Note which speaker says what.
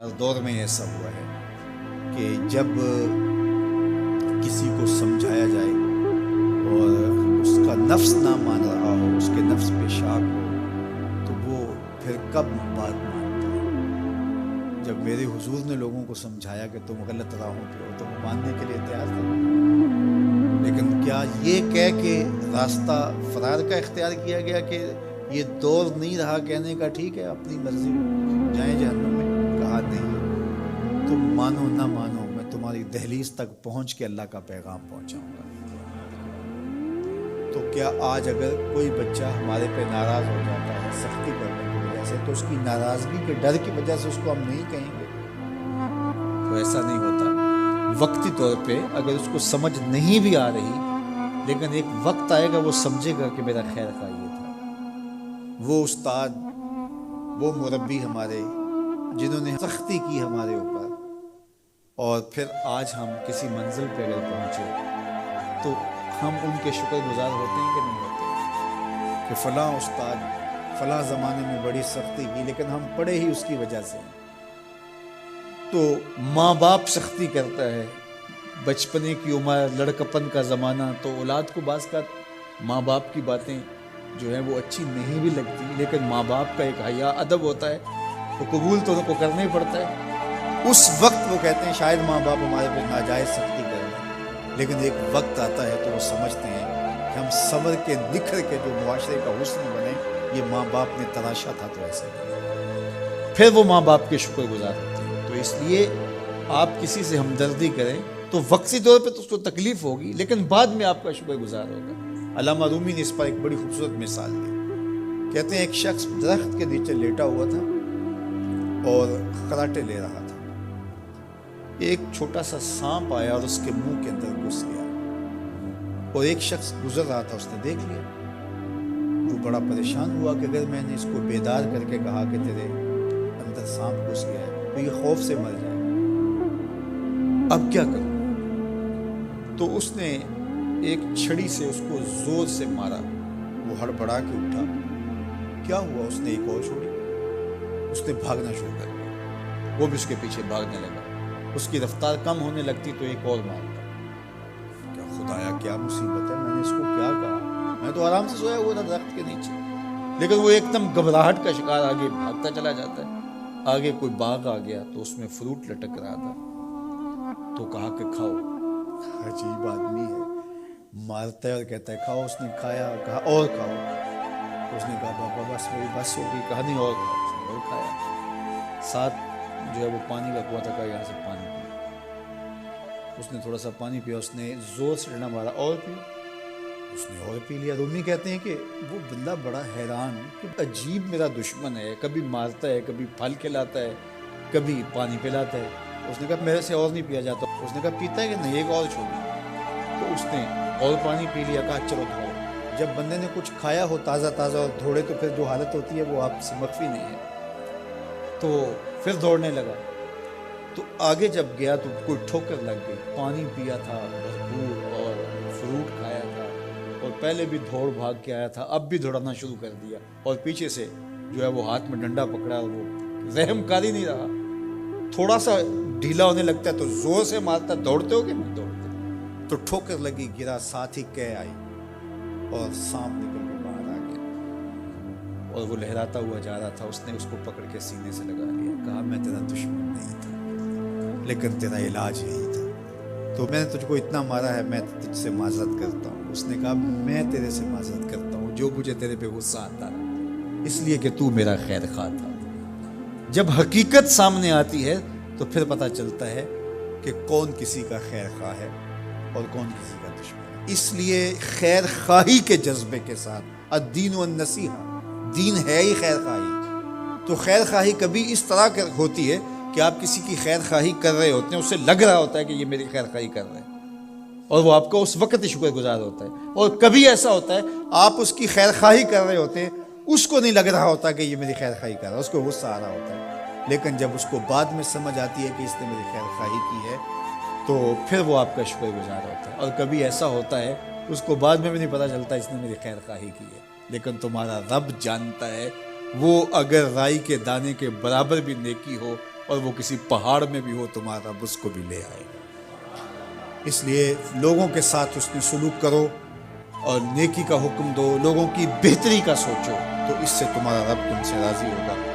Speaker 1: हर दौर में ऐसा हुआ है कि जब किसी को समझाया जाए और उसका नफ्स ना मान रहा हो, उसके नफ्स पे शाक हो, तो वो फिर कब बात मानता है। जब मेरे हुजूर ने लोगों को समझाया कि तुम गलत राहों पे हो तो वो मानने के लिए तैयार थे, लेकिन क्या ये कह के रास्ता फरार का इख्तियार किया गया कि ये दौर नहीं रहा कहने का, ठीक है अपनी मर्जी जाए जहन्नुम में? कहा नहीं, तुम मानो ना मानो, मैं तुम्हारी दहलीज तक पहुंच के अल्लाह का पैगाम पहुंचाऊंगा। तो क्या आज अगर कोई बच्चा हमारे पे नाराज हो जाता है सख्ती करने की वजह से, तो उसकी नाराजगी के डर की वजह से उसको हम नहीं कहेंगे? तो ऐसा नहीं होता। वक्ती तौर पे अगर उसको समझ नहीं भी आ रही, लेकिन एक वक्त आएगा वो समझेगा कि मेरा खैर खा ये था। वो उस्ताद, वो मुरब्बी हमारे जिन्होंने सख्ती की हमारे ऊपर, और फिर आज हम किसी मंजिल पे अगर पहुंचे तो हम उनके शुक्रगुजार होते हैं कि नहीं होते? कि फ़लाँ उस्ताद फ़लाँ ज़माने में बड़ी सख्ती की, लेकिन हम पढ़े ही उसकी वजह से। तो माँ बाप सख्ती करता है, बचपने की उम्र, लड़कपन का ज़माना, तो औलाद को बाज़ का माँ बाप की बातें जो है वो अच्छी नहीं भी लगती, लेकिन माँ बाप का एक हया अदब होता है, वो कबूल तो उनको करना ही पड़ता है। उस वक्त वो कहते हैं शायद माँ बाप हमारे पे नाजायज़ सख्ती कर रहे हैं, लेकिन एक वक्त आता है तो वो समझते हैं कि हम सब्र के निखर के जो मुआशरे का हुस्न बने, ये माँ बाप ने तराशा था तो ऐसे बने। फिर वो माँ बाप के शुक्रगुजार होते हैं। तो इसलिए आप किसी से हमदर्दी करें तो वक्ती तौर पे तो उसको तकलीफ होगी, लेकिन बाद में आपका शुक्रगुजार होगा। अल्लामा रूमी ने इस पर एक बड़ी खूबसूरत मिसाल दी। कहते हैं एक शख्स दरख्त के नीचे लेटा हुआ था और खराटे ले रहा था। एक छोटा सा सांप आया और उसके मुंह के अंदर घुस गया, और एक शख्स गुजर रहा था, उसने देख लिया। वो बड़ा परेशान हुआ कि अगर मैंने इसको बेदार करके कहा कि तेरे अंदर सांप घुस गया है तो ये खौफ से मर जाए, अब क्या करूं? तो उसने एक छड़ी से उसको जोर से मारा। वो हड़बड़ा के उठा। क्या हुआ? उसने एक और छोड़ी, उसने भागना शुरू कर दिया। वो भी उसके पीछे भागने लगा। उसकी रफ्तार कम होने लगती तो एक और मारता। क्या खुदाया, क्या मुसीबत है, मैंने इसको क्या कहा? मैं तो आराम से सोया हुआ था दरख्त के नीचे, लेकिन वो एकदम घबराहट का शिकार आगे भागता चला जाता है। आगे कोई बाग आ गया तो उसमें फ्रूट लटक रहा था, तो कहा कि खाओ। अजीब आदमी है, मारता है और कहता है खाओ। उसने खाया, कहा और खाओ। उसने कहा बाबा बस मेरी बस होगी। कहा नहीं और खाओ। उसने और खाया। साथ जो है वो पानी का कुआं था, यहाँ से पानी पिया। उसने थोड़ा सा पानी पिया, उसने जोर से डंडा मारा और पिया। उसने और पी लिया। रूमी कहते हैं कि वो बंदा बड़ा हैरान कि अजीब मेरा दुश्मन है, कभी मारता है, कभी फल खिलाता है, कभी पानी पिलाता है। उसने कहा मेरे से और नहीं पिया जाता। उसने कहा पीता है कि नहीं, एक और छोड़। तो उसने और पानी पी लिया। कहा चलो धो। जब बंदे ने कुछ खाया हो ताज़ा ताज़ा और दौड़े तो फिर जो हालत होती है वो आपसे मख्फी नहीं है। तो फिर दौड़ने लगा। तो आगे जब गया तो कोई ठोकर लग गई। पानी पिया था भरपूर और फ्रूट खाया था, और पहले भी दौड़ भाग के आया था, अब भी दौड़ना शुरू कर दिया, और पीछे से जो है वो हाथ में डंडा पकड़ा। और वो रहमकारी नहीं रहा। थोड़ा सा ढीला होने लगता है तो जोर से मारता। दौड़ते हो कि नहीं दौड़ते? तो ठोकर लगी, गिरा, साथ ही कह आई और सांप निकल के बाहर आ गया, और वो लहराता हुआ जा रहा था। उसने उसको पकड़ के सीने से लगा लिया। कहा मैं तेरा दुश्मन नहीं था, लेकिन तेरा इलाज यही था। तो मैंने तुझको इतना मारा है, मैं तुझसे माजरत करता हूँ। उसने कहा मैं तेरे से माजरत करता हूँ जो मुझे तेरे पे गुस्सा आता है, इसलिए कि तू मेरा खैर खा था। जब हकीकत सामने आती है तो फिर पता चलता है कि कौन किसी का खैर खा है और कौन किसी का दुश्मन। इसलिए खैर खाही के जज्बे के साथ अद्दीन व नसीहा, दीन है ही खैर खाही। तो खैर खाही कभी इस तरह होती है कि आप किसी की खैर खाही कर रहे होते हैं, उससे लग रहा होता है कि ये मेरी खैर खाही कर रहे हैं, और वो आपका उस वक्त ही शुक्रगुजार होता है। और कभी ऐसा होता है आप उसकी खैर खाही कर रहे होते हैं, उसको नहीं लग रहा होता कि ये मेरी खैर खाही कर रहा है, उसको गुस्सा आ रहा होता है। लेकिन जब उसको बाद में समझ आती है कि इसने मेरी खैर खाही की है, तो फिर वो आपका शुक्रगुजार होता है। और कभी ऐसा होता है उसको बाद में भी नहीं पता चलता इसने मेरी खैर खाही की है, लेकिन तुम्हारा रब जानता है वो अगर राई के दाने के बराबर भी नेकी हो اور وہ کسی پہاڑ میں بھی ہو تمہارا رب اس کو بھی لے آئے گا۔ اس لیے لوگوں کے ساتھ حسن سلوک کرو اور نیکی کا حکم دو، لوگوں کی بہتری کا سوچو، تو اس سے تمہارا رب تم سے راضی ہوگا۔